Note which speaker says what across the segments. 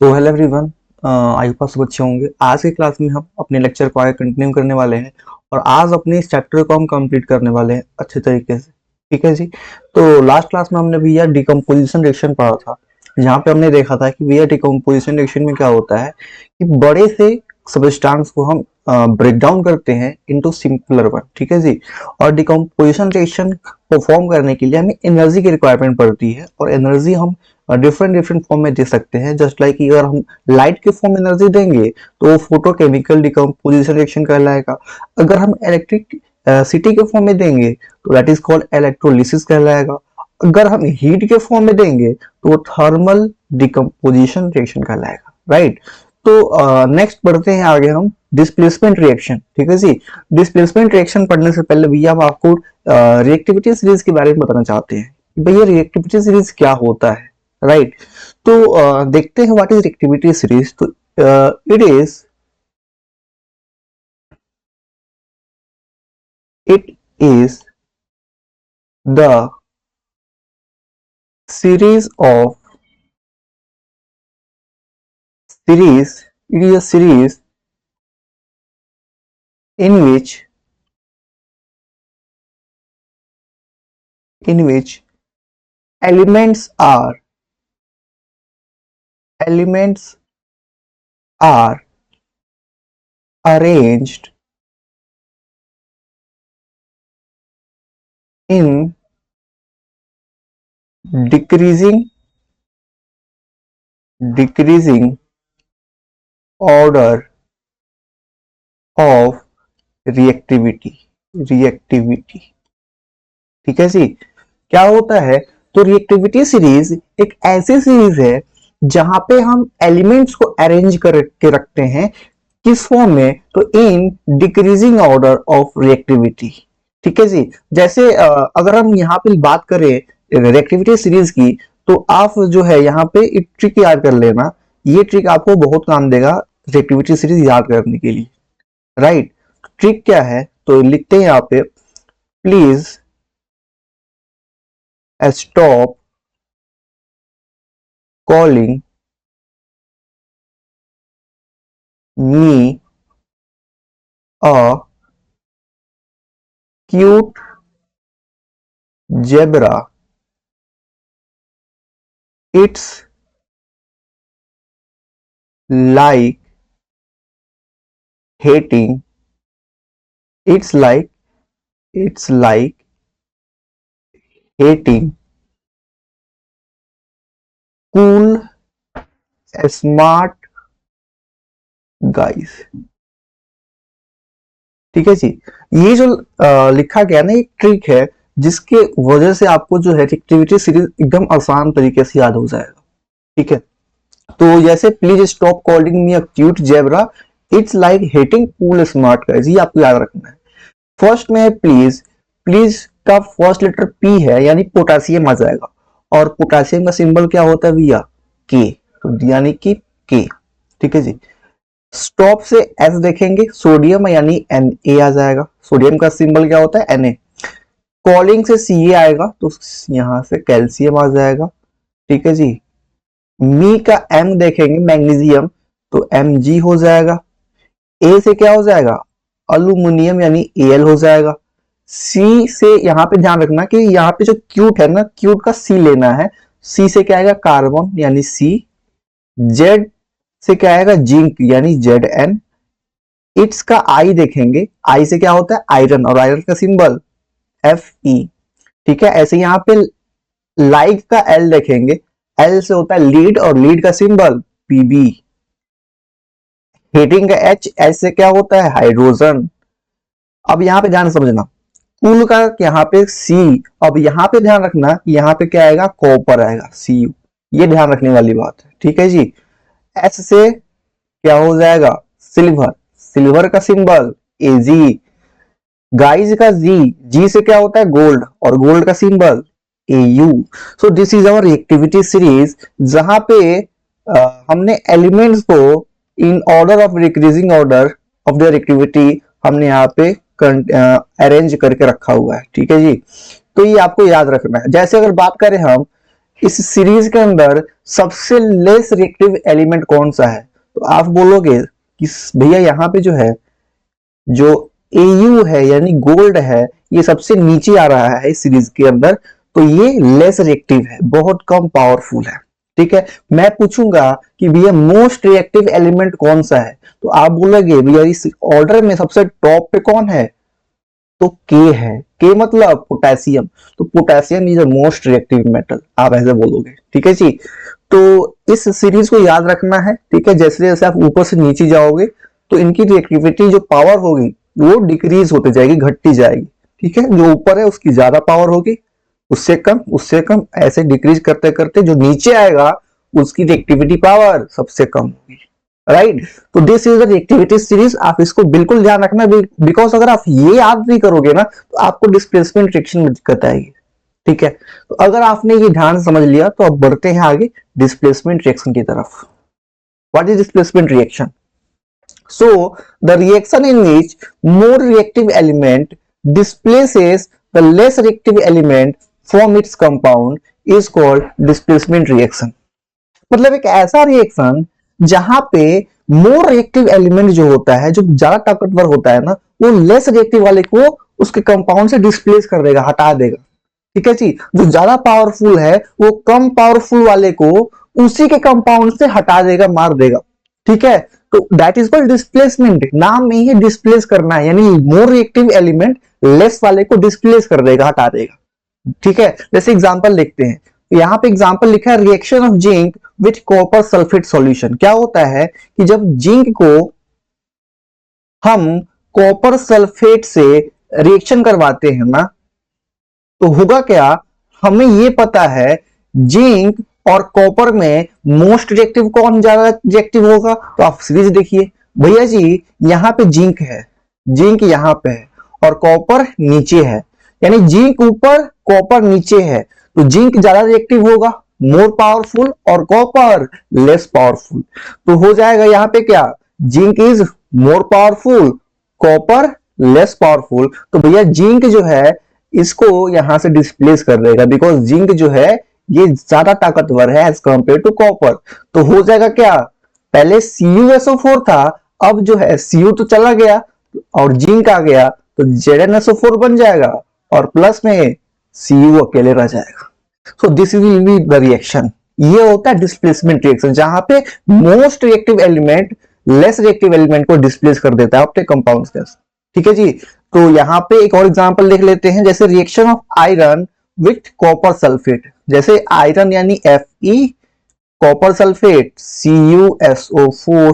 Speaker 1: तो hello everyone, I hope आप सब अच्छे होंगे। आज के क्लास में हम अपने लेक्चर को आगे कंटिन्यू करने वाले हैं और आज अपने इस चैप्टर को हम कंप्लीट करने वाले हैं अच्छे तरीके से। ठीक है जी। तो लास्ट क्लास में हमने भैया डिकम्पोजिशन रिएक्शन पढ़ा था, जहाँ पे हमने देखा था कि भैया डिकम्पोजिशन रिएक्शन में क्या होता है कि बड़े से सबस्टांस को हम ब्रेक डाउन करते हैं इनटू सिंपलर वन। ठीक है जी। और डिकम्पोजिशन रिएक्शन परफॉर्म करने के लिए हमें एनर्जी की रिक्वायरमेंट पड़ती है और एनर्जी हम डिफरेंट डिफरेंट फॉर्म में दे सकते हैं। जस्ट लाइक अगर हम लाइट के फॉर्म में एनर्जी देंगे तो वो फोटोकेमिकल डिकम्पोजिशन रिएक्शन कहलाएगा। अगर हम इलेक्ट्रिक सिटी के फॉर्म में देंगे तो दैट इज कॉल्ड इलेक्ट्रोलिसिस कहलाएगा। अगर हम हीट के फॉर्म में देंगे तो वो थर्मल डिकम्पोजिशन रिएक्शन कहलाएगा। राइट। तो नेक्स्ट बढ़ते हैं आगे हम डिस्प्लेसमेंट रिएक्शन। ठीक है जी। डिस्प्लेसमेंट रिएक्शन पढ़ने से पहले भैया हम आपको रिएक्टिविटी सीरीज के बारे में बताना चाहते हैं। भैया रिएक्टिविटी सीरीज क्या होता है। राइट। तो देखते हैं व्हाट इज रिएक्टिविटी सीरीज। तो it is the series of series it is a series in which elements are elements are arranged in decreasing order of reactivity। ठीक है जी। क्या होता है, तो रिएक्टिविटी सीरीज एक ऐसी सीरीज है जहां पे हम एलिमेंट्स को अरेंज करके रखते हैं। किस फॉर्म में, तो in decreasing order of reactivity. ठीक है जी। जैसे अगर हम यहाँ पे बात करें रिएक्टिविटी सीरीज की, तो आप जो है यहाँ पे एक ट्रिक याद कर लेना। ये ट्रिक आपको बहुत काम देगा रिएक्टिविटी सीरीज याद करने के लिए। राइट। ट्रिक क्या है, तो लिखते हैं यहाँ पे, please stop calling me a cute zebra. It's like hating. It's like hating cool smart guys। ठीक है जी। ये जो लिखा गया ना, एक ट्रिक है जिसके वजह से आपको जो है एक्टिविटी सीरीज एकदम आसान तरीके से याद हो जाएगा। ठीक है। तो जैसे please stop calling me a cute zebra, it's like hating cool smart guys. ये आपको याद रखना है। फर्स्ट में है प्लीज। प्लीज का फर्स्ट लेटर पी है, यानी पोटासियम आ जाएगा। और पोटासियम का सिंबल क्या होता है भैया, के। तो यानी कि के। ठीक है जी। स्टॉप से एस देखेंगे, सोडियम यानी एन ए आ जाएगा। सोडियम का सिंबल क्या होता है, एन ए। कॉलिंग से सी ए आएगा, तो यहां से कैल्शियम आ जाएगा। ठीक है जी। मी का एम देखेंगे, मैग्नीशियम, तो एम जी हो जाएगा। ए से क्या हो जाएगा, अल्यूमिनियम यानी एल हो जाएगा। सी से यहां पे ध्यान रखना कि यहाँ पे जो क्यूट है ना, क्यूट का सी लेना है। सी से क्या आएगा, कार्बन यानी सी। जेड से क्या आएगा, जिंक यानी जेड एन। इट्स का आई देखेंगे, आई से क्या होता है, आयरन, और आयरन का सिंबल एफ ई। ठीक है। ऐसे यहाँ पे लाइक का एल देखेंगे, एल से होता है लीड, और लीड का सिंबल पीबी। हीटिंग का एच, एच से क्या होता है, हाइड्रोजन। अब यहाँ पे ध्यान समझना, कूल का यहाँ पे सी। अब यहाँ पे ध्यान रखना, यहाँ पे क्या आएगा, कॉपर आएगा, सी यू। ये ध्यान रखने वाली बात है। ठीक है जी। एस से क्या हो जाएगा, सिल्वर। सिल्वर का सिंबल एजी। गाइस का जी, जी से क्या होता है, गोल्ड, और गोल्ड का symbol A U. So this is our reactivity series, जहां पे हमने एलिमेंट्स को in order of decreasing order of the reactivity हमने यहाँ पे अरेंज करके रखा हुआ है। ठीक है जी। तो ये आपको याद रखना है। जैसे अगर बात करें हम इस सीरीज के अंदर सबसे लेस रिएक्टिव एलिमेंट कौन सा है? तो आप बोलोगे कि भैया यहाँ पे जो है, जो AU है यानी गोल्ड है, ये सबसे नीचे आ रहा है इस सीरीज के अंदर, तो ये लेस रिएक्टिव है, बहुत कम पावरफुल है। ठीक है, मैं पूछूंगा कि भैया मोस्ट रिएक्टिव एलिमेंट कौन सा है, तो आप बोलोगे भैया इस ऑर्डर में सबसे टॉप पे कौन है? तो के है। के मतलब पोटेशियम, तो potassium is the most reactive metal, आप ऐसे बोलोगे। ठीक है जी, तो इस सीरीज को याद रखना है। ठीक है, जैसे जैसे आप ऊपर से नीचे जाओगे तो इनकी रिएक्टिविटी जो पावर होगी वो डिक्रीज होती जाएगी, घटती जाएगी। ठीक है, जो ऊपर है उसकी ज्यादा पावर होगी, उससे कम ऐसे डिक्रीज करते करते जो नीचे आएगा उसकी रिएक्टिविटी पावर सबसे कम होगी। राइट, तो this is the reactivity series, आप इसको बिल्कुल ध्यान रखना, बिकॉज अगर आप ये याद नहीं करोगे ना तो आपको डिस्प्लेसमेंट रिएक्शन में दिक्कत आएगी। ठीक है, तो अगर आपने ये ध्यान समझ लिया तो अब बढ़ते हैं आगे डिस्प्लेसमेंट रिएक्शन की तरफ। What is displacement reaction? So the reaction in which more reactive element displaces the less reactive element from its compound is called displacement reaction। मतलब एक ऐसा रिएक्शन जहां पे मोर रिएक्टिव एलिमेंट जो होता है, जो ज्यादा ताकतवर होता है ना, वो लेस रिएक्टिव वाले को उसके कंपाउंड से डिस्प्लेस कर देगा, हटा देगा। ठीक है जी, जो ज्यादा पावरफुल है वो कम पावरफुल वाले को उसी के कंपाउंड से हटा देगा, मार देगा। ठीक है, तो दैट इज कॉल्ड डिस्प्लेसमेंट। नाम में ही डिस्प्लेस करना है, यानी मोर रिएक्टिव एलिमेंट लेस वाले को डिस्प्लेस कर देगा, हटा देगा। ठीक है, जैसे एग्जांपल देखते हैं, यहाँ पे एग्जांपल लिखा है reaction of zinc with copper sulphate solution. क्या होता है कि जब जिंक को हम कॉपर सल्फेट से रिएक्शन करवाते हैं ना, तो होगा क्या, हमें ये पता है जिंक और कॉपर में मोस्ट रिएक्टिव कौन ज्यादा रिएक्टिव होगा। तो आप सीरीज देखिए भैया जी, यहाँ पे जिंक है, जिंक यहाँ पे है और कॉपर नीचे है, यानी जिंक ऊपर कॉपर नीचे है, तो जिंक ज्यादा रिएक्टिव होगा, मोर पावरफुल, और कॉपर लेस पावरफुल। तो हो जाएगा यहाँ पे क्या, zinc is more powerful, copper less powerful. तो भैया जिंक जो है इसको यहां से डिस्प्लेस कर देगा, बिकॉज जिंक जो है ये ज्यादा ताकतवर है एज कंपेयर टू कॉपर। तो हो जाएगा क्या, पहले CuSO4 था, अब जो है Cu तो चला गया और जिंक आ गया, तो ZnSO4 बन जाएगा और प्लस में Cu अकेले रह जाएगा। So this will be the reaction. ये होता है डिस्प्लेसमेंट रिएक्शन, जहां पे most reactive element less reactive element को डिस्प्लेस कर देता है अपने कंपाउंड्स के। ठीक है जी, तो यहाँ पे एक और एग्जांपल देख लेते हैं, जैसे reaction of iron with copper sulphate. जैसे आयरन यानी Fe, कॉपर सल्फेट CuSO4।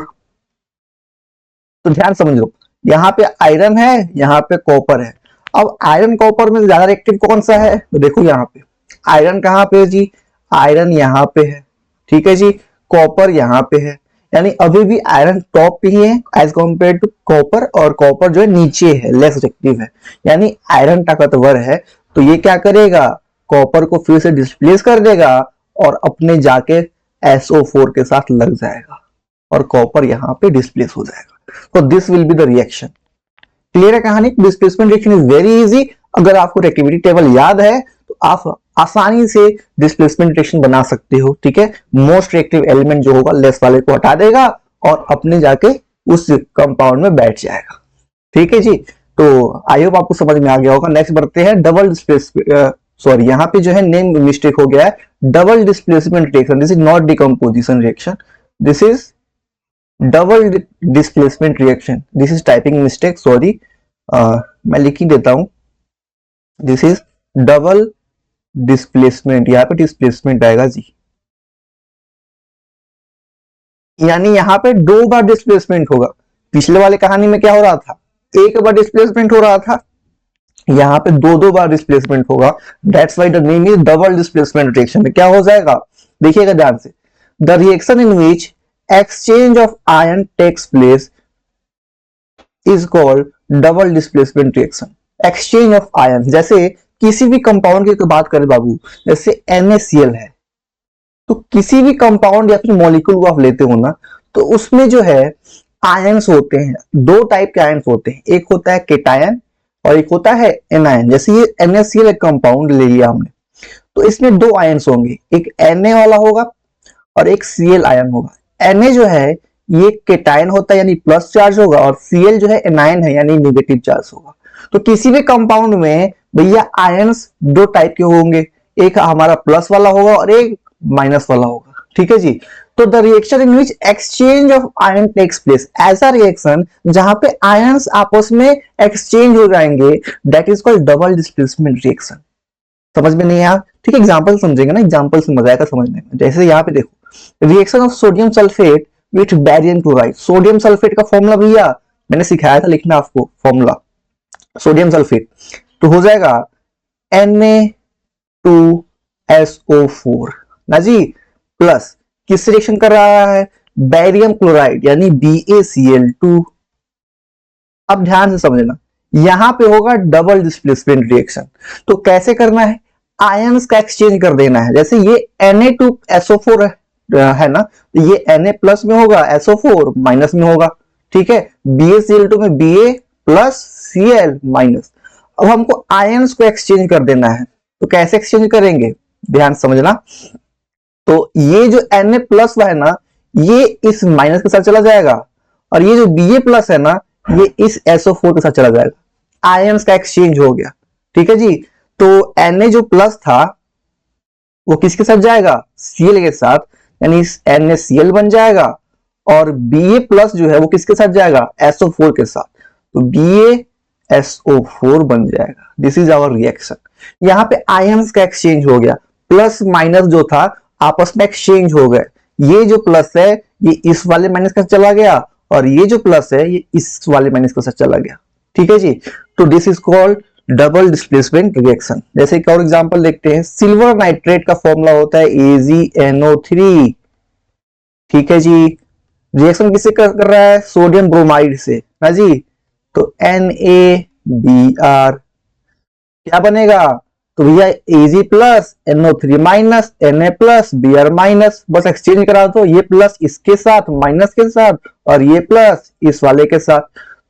Speaker 1: तो ध्यान समझ लो, यहाँ पे आयरन है, यहाँ पे कॉपर है। अब आयरन कॉपर में ज्यादा रिएक्टिव कौन सा है? तो देखो यहाँ पे आयरन कहाँ पे है जी, आयरन यहाँ पे है। ठीक है जी, कॉपर यहाँ पे है, यानी अभी भी आयरन टॉप पे ही है एज कंपेयर टू कॉपर, और कॉपर जो है नीचे है, लेस रिएक्टिव है, यानी आयरन ताकतवर है। तो ये क्या करेगा, कॉपर को फिर से डिस्प्लेस कर देगा और अपने जाके SO4 के साथ लग जाएगा और कॉपर यहाँ पे डिस्प्लेस हो जाएगा। तो this will be the reaction. Clear है कहानी? Displacement reaction is very easy. अगर आपको रिएक्टिविटी टेबल याद है तो आप आसानी से डिस्प्लेसमेंट रिएक्शन बना सकते हो। ठीक है, मोस्ट रिएक्टिव एलिमेंट जो होगा लेस वाले को हटा देगा और अपने जाके उस कंपाउंड में बैठ जाएगा। ठीक है जी, तो आई होप आपको समझ में आ गया होगा। नेक्स्ट बढ़ते हैं डबल डिस्प्लेसमेंट, सॉरी यहाँ पे जो है नेम मिस्टेक हो गया है, double displacement reaction. This is not decomposition reaction, this is double displacement reaction. This is typing mistake, sorry, मैं लिख ही देता हूं। दिस इज डबल डिस्प्लेसमेंट, यहाँ पे डिस्प्लेसमेंट आएगा जी, यानी यहाँ पे 2 बार डिस्प्लेसमेंट होगा। पिछले वाले कहानी में क्या हो रहा था, 1 बार डिस्प्लेसमेंट हो रहा था, यहाँ पे 2 बार डिस्प्लेसमेंट होगा। That's why the name is double displacement reaction. क्या हो जाएगा, देखिएगा ध्यान से, the reaction in which exchange of ion takes place is called double displacement reaction. Exchange of ion, जैसे किसी भी कंपाउंड की बात करें बाबू, जैसे NaCl है, तो किसी भी कंपाउंड या फिर मॉलिक्यूल को आप लेते हो ना, तो उसमें जो है आयंस होते हैं, 2 टाइप के आयंस होते हैं, एक होता है केटायन और एक होता है एनायन। जैसे ये NaCl एक कंपाउंड ले लिया हमने, तो इसमें दो आयन्स होंगे, एक Na वाला होगा और एक Cl आयन होगा। Na जो है ये केटायन होता है यानी प्लस चार्ज होगा, और Cl जो है एनायन है यानी नेगेटिव चार्ज होगा। तो किसी भी कंपाउंड में भैया आयन्स दो टाइप के होंगे, एक हमारा प्लस वाला होगा और एक माइनस वाला होगा, ठीक है जी। तो the reaction in which exchange of ion takes place, ऐसा रिएक्शन जहां पे आयन्स आपस में एक्सचेंज हो जाएंगे, that is called double displacement reaction. समझ में नहीं आया? ठीक है, एग्जांपल समझेंगे ना, एग्जांपल से मजा आएगा समझने में। जैसे यहाँ पे देखो, reaction of sodium sulphate with barium chloride. Sodium sulphate का फॉर्मूला भैया मैंने सिखाया था लिखना आपको, फॉर्मूला सोडियम सल्फेट तो हो जाएगा Na2SO4 ना जी, प्लस किस रिएक्शन कर रहा है, बैरियम क्लोराइड यानी BaCl2। अब ध्यान से समझना, यहां पे होगा डबल डिस्प्लेसमेंट रिएक्शन। तो कैसे करना है, आयंस का एक्सचेंज कर देना है। जैसे ये Na2SO4 है ना, तो ये Na प्लस में होगा, SO4 माइनस में होगा, ठीक है। BaCl2 में Ba प्लस Cl माइनस। अब हमको आयंस को एक्सचेंज कर देना है, तो कैसे एक्सचेंज करेंगे, ध्यान समझना। तो ये जो Na प्लस है ना, ये इस माइनस के साथ चला जाएगा, और ये जो Ba प्लस है ना, ये इस SO4 के साथ चला जाएगा। आयंस का एक्सचेंज हो गया, ठीक है जी। तो Na जो प्लस था वो किसके साथ जाएगा, Cl के साथ, यानी NaCl बन जाएगा। और Ba प्लस जो है वो किसके साथ जाएगा, SO4 के साथ, तो BaSO4 बन जाएगा। This is our reaction. यहाँ पे आयंस का एक्सचेंज हो गया, प्लस माइनस जो था आपस में एक्सचेंज हो गए। ये जो प्लस है ये इस वाले माइनस के साथ चला गया, और ये जो प्लस है ये इस वाले माइनस के साथ चला गया, ठीक है जी। तो this is called double displacement reaction. जैसे एक और एग्जांपल देखते हैं, सिल्वर नाइट्रेट का फॉर्मूला होता है AgNO3, ठीक है जी। रिएक्शन किससे कर रहा है, सोडियम ब्रोमाइड से ना जी, तो NaBr क्या बनेगा, तो भैया Ag plus NO3 minus Na plus Br minus, बस एक्सचेंज करा दो, ये प्लस इसके साथ माइनस के साथ, और ये प्लस इस वाले के साथ,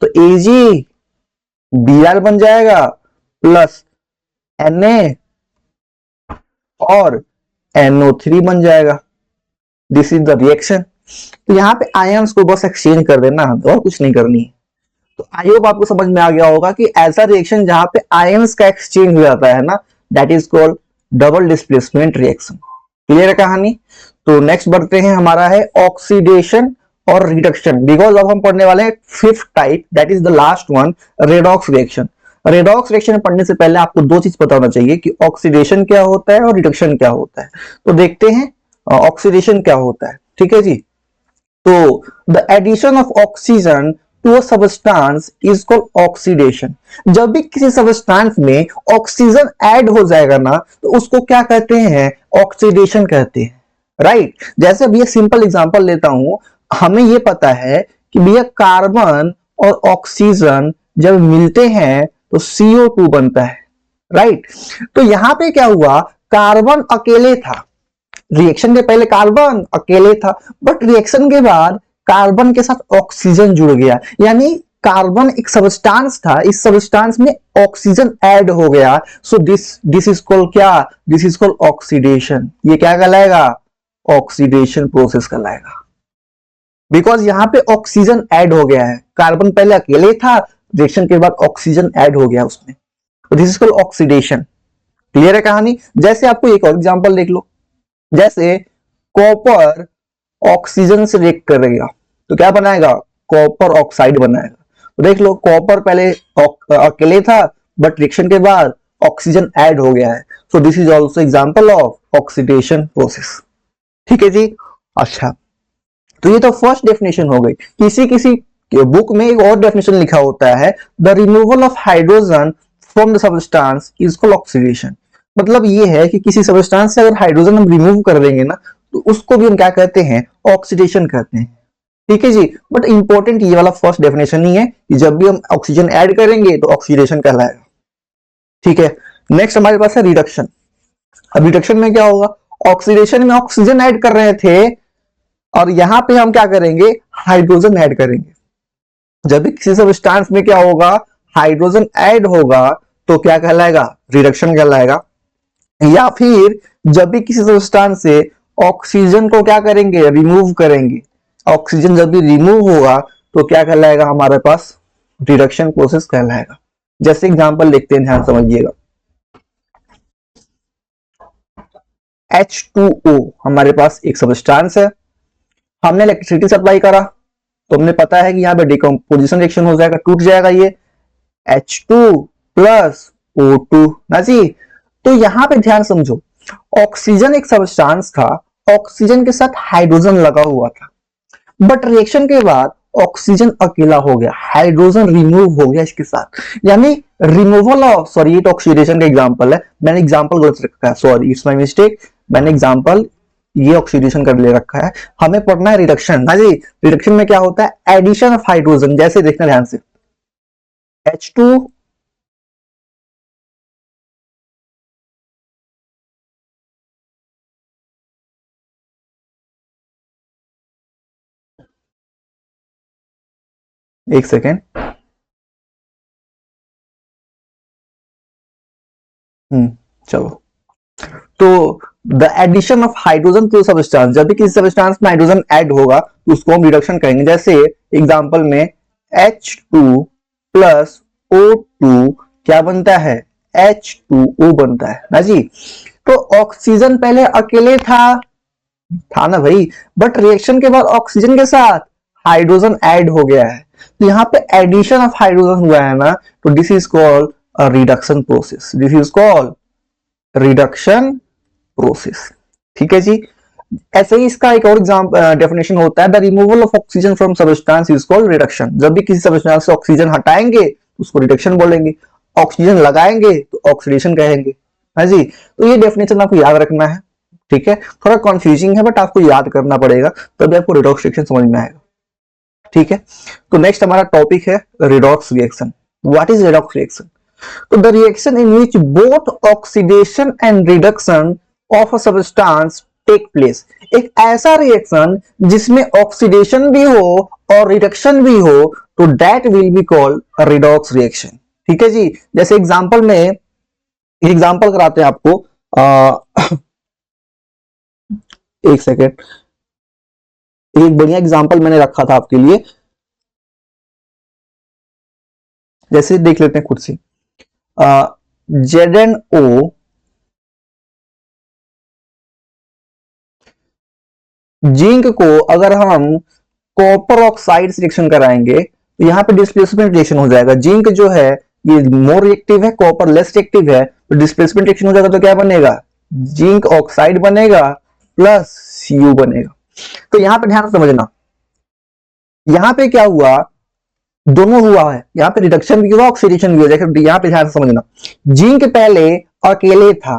Speaker 1: तो AgBr बन जाएगा प्लस Na और NO3 बन जाएगा। This is the reaction. तो यहाँ पे आयंस को बस एक्सचेंज कर देना है, और कुछ नहीं करनी है। तो आई होप आपको समझ में आ गया होगा कि ऐसा रिएक्शन जहां पे आयंस का एक्सचेंज हो जाता है ना, that is called double displacement reaction. Clear है कहानी? तो नेक्स्ट बढ़ते हैं, हमारा है ऑक्सीडेशन और रिडक्शन। बिकॉज अब हम पढ़ने वाले हैं fifth type, that is the last one, redox reaction. Redox reaction पढ़ने से पहले आपको दो चीज पता होना चाहिए कि ऑक्सीडेशन क्या होता है और रिडक्शन क्या होता है। तो देखते हैं ऑक्सीडेशन क्या होता है, ठीक है जी। तो the addition of oxygen to a substance is called oxidation. जब भी किसी सब्सटेंस में ऑक्सीजन ऐड हो जाएगा ना, तो उसको क्या कहते हैं, ऑक्सीडेशन कहते हैं, राइट। जैसे अभी सिंपल एग्जांपल लेता हूं, हमें यह पता है कि भैया कार्बन और ऑक्सीजन जब मिलते हैं तो CO2 बनता है, राइट। तो यहां पे क्या हुआ, कार्बन अकेले था, रिएक्शन के पहले कार्बन अकेले था, बट रिएक्शन के बाद कार्बन के साथ ऑक्सीजन जुड़ गया, यानी कार्बन एक सब्सटेंस था, इस सब्सटेंस में ऑक्सीजन ऐड हो गया। सो दिस इज कॉल्ड क्या, दिस इज कॉल्ड ऑक्सीडेशन। ये क्या कहलाएगा, ऑक्सीडेशन प्रोसेस कहलाएगा। बिकॉज यहां पे ऑक्सीजन ऐड हो गया है, कार्बन पहले अकेले था, रिएक्शन के बाद ऑक्सीजन ऐड हो गया उसमें, तो this is called oxidation. Clear है कहानी? जैसे आपको एक और एग्जांपल देख लो, जैसे कॉपर ऑक्सीजन से रिएक्ट करेगा तो क्या बनाएगा, कॉपर ऑक्साइड बनाएगा। तो देख लो, कॉपर पहले अकेले था, बट रिएक्शन के बाद ऑक्सीजन ऐड हो गया है। सो this is also example of oxidation process, ठीक है जी। अच्छा, तो ये तो फर्स्ट डेफिनेशन हो गई। किसी किसी बुक में एक और डेफिनेशन लिखा होता है, the removal of hydrogen from the substance is called oxidation. मतलब ये है कि किसी सब्सटेंस से अगर हाइड्रोजन हम रिमूव कर देंगे ना, तो उसको भी हम क्या कहते हैं, ऑक्सीडेशन कहते हैं, ठीक है जी। बट इंपॉर्टेंट ये वाला फर्स्ट डेफिनेशन ही है कि जब भी हम ऑक्सीजन ऐड करेंगे तो ऑक्सीडेशन कहलाएगा, ठीक है। नेक्स्ट हमारे पास है रिडक्शन। अब रिडक्शन में क्या होगा, ऑक्सीडेशन में ऑक्सीजन ऐड कर रहे थे, और यहां पे हम क्या करेंगे, हाइड्रोजन ऐड करेंगे। जब भी किसी सब्सटेंस में क्या होगा, हाइड्रोजन ऐड होगा, तो क्या कहलाएगा, रिडक्शन कहलाएगा। या फिर जब भी किसी सब्सटेंस से ऑक्सीजन को क्या करेंगे, रिमूव करेंगे, ऑक्सीजन जब भी रिमूव होगा तो क्या कहलाएगा हमारे पास, रिडक्शन प्रोसेस कहलाएगा। जैसे एग्जांपल देखते हैं, ध्यान समझिएगा। H2O हमारे पास एक सब्सटेंस है, हमने इलेक्ट्रिसिटी सप्लाई करा तो हमने पता है कि यहाँ पे डिकम्पोजिशन रिएक्शन हो जाएगा, टूट जाएगा ये H2 प्लस O2 ना जी। तो यहाँ पे ध्यान समझो, ऑक्सीजन एक सब्सटेंस था, ऑक्सीजन के साथ हाइड्रोजन लगा हुआ था, बट रिएक्शन के बाद ऑक्सीजन अकेला हो गया, हाइड्रोजन रिमूव हो गया इसके साथ, यानी रिमूवल ऑफ, सॉरी ये तो ऑक्सीडेशन का एग्जांपल है, मैंने एग्जांपल गलत रखा है, सॉरी इट्स माय मिस्टेक, मैंने एग्जांपल ये ऑक्सीडेशन कर ले रखा है, हमें पढ़ना है रिडक्शन ना जी। रिडक्शन में क्या होता है, एडिशन ऑफ हाइड्रोजन, जैसे देखना ध्यान से, H2 एक सेकेंड, चलो, तो the addition of hydrogen to substance, जब भी किसी सब्सटेंस में हाइड्रोजन ऐड होगा तो उसको हम रिडक्शन कहेंगे। जैसे एग्जांपल में H2 प्लस O2 क्या बनता है, H2O बनता है ना जी। तो ऑक्सीजन पहले अकेले था ना भाई, बट रिएक्शन के बाद ऑक्सीजन के साथ हाइड्रोजन ऐड हो गया है, तो यहाँ पे एडिशन ऑफ हाइड्रोजन हुआ है ना, तो this is called a reduction process, this is called reduction process. ठीक है जी। ऐसे ही इसका एक और एग्जांपल डेफिनेशन होता है, the removal of oxygen from substance is called reduction. जब भी किसी सबस्टेंस से ऑक्सीजन हटाएंगे तो उसको रिडक्शन बोलेंगे, ऑक्सीजन लगाएंगे तो ऑक्सीडेशन कहेंगे। हाँ जी, तो ये डेफिनेशन आपको याद रखना है। ठीक है, थोड़ा कंफ्यूजिंग है बट आपको याद करना पड़ेगा, तभी आपको रिडॉक्स रिएक्शन समझ में आएगा। ठीक है, तो नेक्स्ट हमारा टॉपिक है redox reaction. What is redox reaction? तो the reaction in which both oxidation and reduction of a substance take place, एक ऐसा रिएक्शन जिसमें ऑक्सीडेशन भी हो और रिडक्शन भी हो, तो that will be called redox reaction. ठीक है जी। जैसे एग्जांपल में एग्जांपल कराते हैं आपको, एक सेकेंड, एक बढ़िया एग्जांपल मैंने रखा था आपके लिए, जैसे देख लेते हैं खुद से। ZnO जिंक को अगर हम कॉपर ऑक्साइड से रिएक्शन कराएंगे तो यहाँ पे डिस्प्लेसमेंट रिएक्शन हो जाएगा। जिंक जो है ये मोर रिएक्टिव है, कॉपर लेस रिएक्टिव है, तो डिस्प्लेसमेंट रिएक्शन हो जाएगा तो क्या बनेगा, जिंक ऑक्साइड बनेगा प्लस Cu बनेगा। तो यहाँ पे ध्यान समझना, यहाँ पे क्या हुआ, दोनों हुआ है, यहाँ पे रिडक्शन भी हुआ, ऑक्सीडेशन भी हुआ। जैसे यहाँ पे ध्यान से समझना, जिंक पहले अकेले था,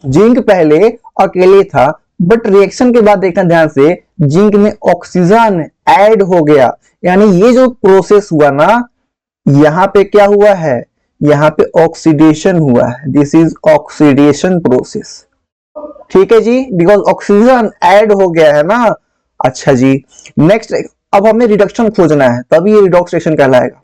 Speaker 1: जिंक पहले अकेले था, बट रिएक्शन के बाद देखना ध्यान से, जिंक में ऑक्सीजन ऐड हो गया, यानी ये जो प्रोसेस हुआ ना, यहाँ पे क्या हुआ है, यहाँ पे ऑक्सीडेशन हुआ है, दिस इज ऑक्सीडेशन प्रोसेस। ठीक है जी, बिकॉज ऑक्सीजन ऐड हो गया है ना। अच्छा जी, नेक्स्ट अब हमें रिडक्शन खोजना है, तभी ये रिडॉक्स रिएक्शन कहलाएगा।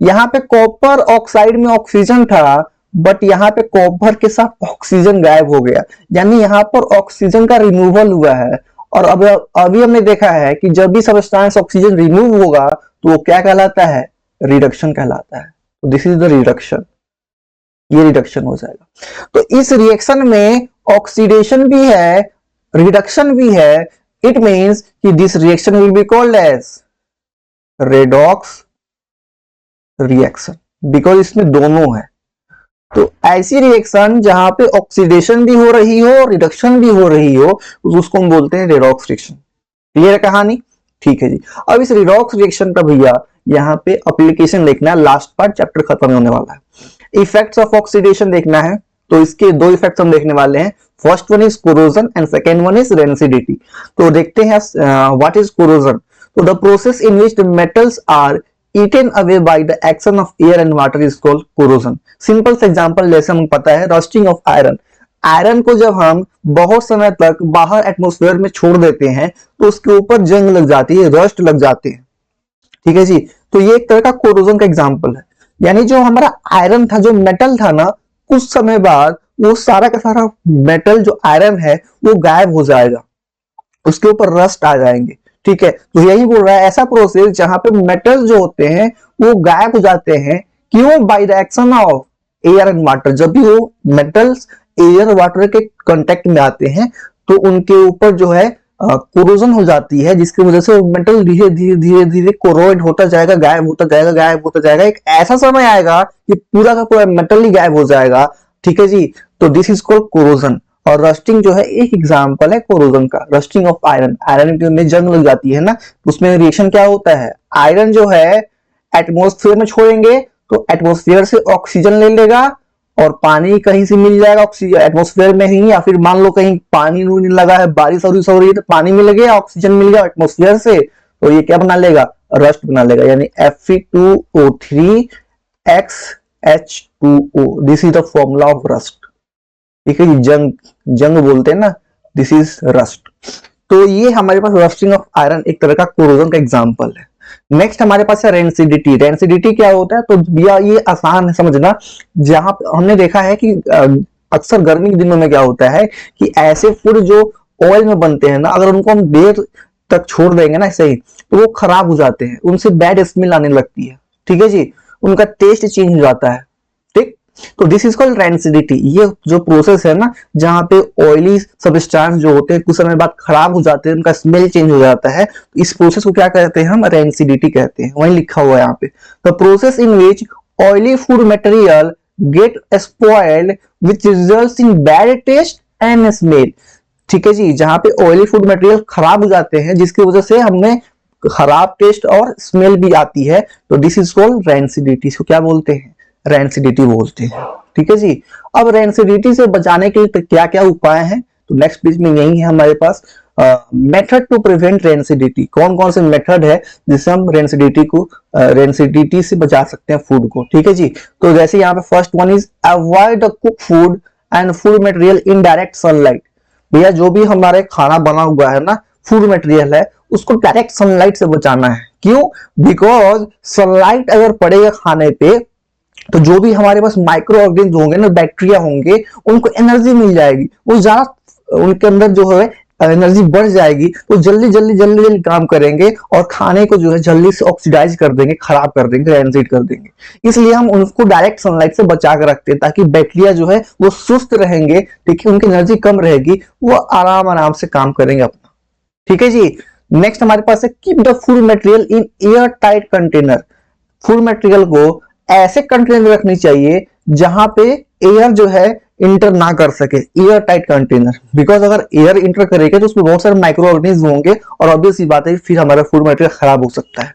Speaker 1: यहाँ पे कॉपर ऑक्साइड में ऑक्सीजन था, बट यहाँ पे कॉपर के साथ ऑक्सीजन गायब हो गया, यानी यहाँ पर ऑक्सीजन का रिमूवल हुआ है। और अब अभी हमने देखा है कि जब भी सबस्टेंस ऑक्सीजन रिमूव होगा तो वो क्या कहलाता है, रिडक्शन कहलाता है। तो दिस इज द रिडक्शन, ये रिडक्शन हो जाएगा। तो इस रिएक्शन में ऑक्सीडेशन भी है, रिडक्शन भी है, इट मींस कि this reaction will be called as redox reaction, because इसमें दोनों है। तो ऐसी रिएक्शन जहां पे ऑक्सीडेशन भी हो रही हो, रिडक्शन भी हो रही हो, उसको हम बोलते हैं रेडॉक्स रिएक्शन। क्लियर है कहानी? ठीक है जी। अब इस रिडॉक्स रिएक्शन का भैया यहाँ पे एप्लीकेशन देखना है, लास्ट पार्ट चैप्टर खत्म होने वाला है। इफेक्ट्स ऑफ ऑक्सीडेशन देखना है, तो इसके दो इफेक्ट्स हम देखने वाले हैं। First one is corrosion and second one is rancidity. तो देखते हैं व्हाट इज कोरोजन। तो the process in which the metals are eaten away by the action of air and water is called corrosion. Simple से example जैसे हमें पता है, rusting of iron. Iron को जब हम बहुत समय तक बाहर एटमॉस्फेयर में छोड़ देते हैं तो उसके ऊपर जंग लग जाती है, रस्ट लग जाते हैं। ठीक है जी, तो ये एक तरह का कोरोजन का एग्जांपल है। यानी जो हमारा आयरन था, जो मेटल था ना, कुछ समय बाद वो सारा का सारा मेटल जो आयरन है वो गायब हो जाएगा, उसके ऊपर रस्ट आ जाएंगे। ठीक है, तो यही बोल रहा है ऐसा प्रोसेस जहां पे मेटल जो होते हैं वो गायब हो जाते हैं। क्यों? By the action of air and water. जब भी वो मेटल्स एयर वाटर के कांटेक्ट में आते हैं तो उनके ऊपर जो है कोरोजन हो जाती है, जिसकी वजह से मेटल धीरे धीरे धीरे धीरे कोरोड होता जाएगा, गायब होता जाएगा, गायब होता जाएगा। एक ऐसा समय आएगा कि पूरा का पूरा मेटल ही गायब हो जाएगा। ठीक है जी, तो दिस इज कॉल्ड कोरोजन। और रस्टिंग जो है एक एग्जांपल है कोरोजन का, रस्टिंग ऑफ आयरन। आयरन में जंग लग जाती है ना, उसमें रिएक्शन क्या होता है, आयरन जो है एटमॉस्फेयर में छोड़ेंगे तो एटमॉस्फेयर से ऑक्सीजन ले लेगा और पानी कहीं से मिल जाएगा ऑक्सीजन एटमॉस्फेयर में ही, या फिर मान लो कहीं पानी नहीं लगा है, बारिश हो रही है तो पानी मिल गया, ऑक्सीजन मिल गया एटमॉस्फेयर से, तो ये क्या बना लेगा, रस्ट बना लेगा, यानी Fe2O3XH2O। This is the formula of rust. ठीक है, जंग जंग बोलते हैं ना, दिस इज रस्ट। तो ये हमारे पास रस्टिंग ऑफ आयरन एक तरह का कोरोजन का एग्जांपल है। नेक्स्ट हमारे पास है रेंसिडिटी। रेंसिडिटी क्या होता है, तो भैया ये आसान है समझना। जहां हमने देखा है कि अक्सर गर्मी के दिनों में क्या होता है कि ऐसे फूड जो ऑयल में बनते हैं ना, अगर उनको हम देर तक छोड़ देंगे ना ऐसे ही, तो वो खराब हो जाते हैं, उनसे बैड स्मेल आने लगती है। ठीक है जी, उनका टेस्ट चेंज हो जाता है। ठीक, तो दिस इज कॉल्ड रेंसिडिटी। ये जो प्रोसेस है ना, जहां पे ऑयली सब्सटेंस जो होते हैं कुछ समय बाद खराब हो जाते हैं, उनका स्मेल चेंज हो जाता है, तो इस प्रोसेस को क्या कहते हैं हम, रेंसिडिटी कहते हैं। वहीं लिखा हुआ है यहाँ पे, the process in which oily food material gate spoiled which results in bad taste and smell. ठीक है जी, जहां पे ऑयली फूड मटेरियल खराब हो जाते हैं जिसकी वजह से हमें खराब टेस्ट और स्मेल भी आती है, तो दिस इज कॉल्ड रेंसिडिटी। इसको क्या बोलते हैं, रेंसिडिटी बोलते हैं। ठीक है जी, अब रेंसिडिटी से बचाने के लिए क्या क्या उपाय हैं, तो नेक्स्ट पेज में यही है हमारे पास मेथड टू प्रिवेंट रेंसिडिटी। कौन कौन से मेथड है जिससे हम रेंसिडिटी से बचा सकते हैं फूड को। ठीक है जी, तो जैसे यहाँ पे first one is avoid the cook food and food material in direct sunlight. भैया जो भी हमारे खाना बना हुआ है ना, फूड मटेरियल है, उसको डायरेक्ट सनलाइट से बचाना है। क्यों? बिकॉज सनलाइट अगर पड़ेगा खाने पे तो जो भी हमारे पास माइक्रो ऑर्गेनिज्म होंगे ना, बैक्टीरिया होंगे, उनको एनर्जी मिल जाएगी, वो ज्यादा उनके अंदर जो है एनर्जी बढ़ जाएगी, तो जल्दी जल्दी जल्दी जल्दी काम करेंगे और खाने को जो है जल्दी से ऑक्सीडाइज कर देंगे, खराब कर देंगे, रेंसिड कर देंगे। इसलिए हम उनको डायरेक्ट सनलाइट से बचा कर रखते हैं ताकि बैक्टीरिया जो है वो सुस्त रहेंगे। ठीक है, उनकी एनर्जी कम रहेगी, वो आराम आराम से काम करेंगे अपना। ठीक है जी, नेक्स्ट हमारे पास है keep the food material in air tight container. Food material को ऐसे कंटेनर में रखनी चाहिए जहां पे एयर जो है इंटर ना कर सके, एयर टाइट कंटेनर। बिकॉज अगर एयर इंटर करेगा तो उसमें बहुत सारे माइक्रो ऑर्गेनिज्म होंगे और ऑब्वियस सी बात है फिर हमारा फूड मटेरियल खराब हो सकता है।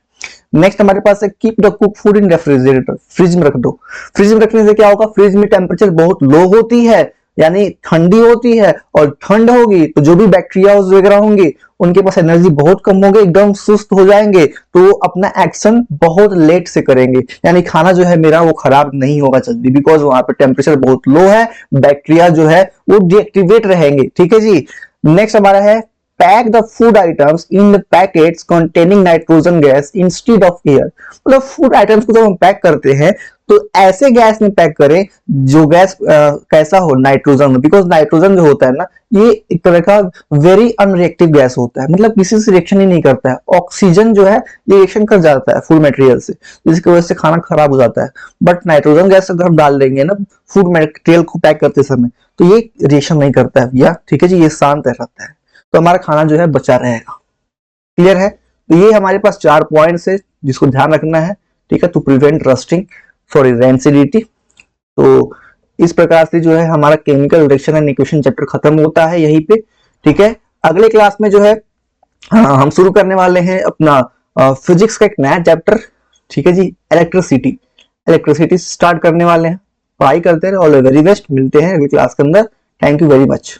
Speaker 1: नेक्स्ट हमारे पास है keep the cook food in refrigerator. Fridge में रख दो। फ्रिज में रखने से क्या होगा, फ्रिज में टेम्परेचर बहुत लो होती है, यानी ठंडी होती है, और ठंड होगी तो जो भी बैक्टीरिया वगैरह होंगे उनके पास एनर्जी बहुत कम होगी, एकदम सुस्त हो जाएंगे, तो वो अपना एक्शन बहुत लेट से करेंगे, यानी खाना जो है मेरा वो खराब नहीं होगा जल्दी, बिकॉज वहां पे टेम्परेचर बहुत लो है, बैक्टीरिया जो है वो डीएक्टिवेट रहेंगे। ठीक है जी, नेक्स्ट हमारा है pack the food items in the packets containing nitrogen gas instead of air. मतलब फूड आइटम्स को जब हम पैक करते हैं तो ऐसे गैस में पैक करें जो गैस कैसा हो, नाइट्रोजन। बिकॉज नाइट्रोजन जो होता है ना, ये एक तरह का वेरी अनरिएक्टिव गैस होता है, मतलब किसी से रिएक्शन ही नहीं करता है। ऑक्सीजन जो है ये रिएक्शन कर जाता है फूड मटेरियल से, जिसकी वजह से खाना खराब हो जाता है। बट नाइट्रोजन गैस अगर हम डाल देंगे ना फूड मटेरियल को पैक करते समय, तो ये रिएक्शन नहीं करता है भैया। ठीक है जी, ये शांत रहता है, तो हमारा खाना जो है बचा रहेगा। क्लियर है? तो ये हमारे पास 4 पॉइंट्स है जिसको ध्यान रखना है। ठीक है, to prevent rusting, sorry rancidity. तो इस प्रकार से जो है हमारा chemical reaction and equation chapter खत्म होता है यहीं पे। ठीक है, अगले क्लास में जो है हम शुरू करने वाले हैं अपना फिजिक्स का एक नया चैप्टर। ठीक है जी, इलेक्ट्रिसिटी स्टार्ट करने वाले हैं। पढ़ाई करते रहे, ऑल द वेरी बेस्ट। मिलते हैं अगली क्लास के अंदर। Thank you very much.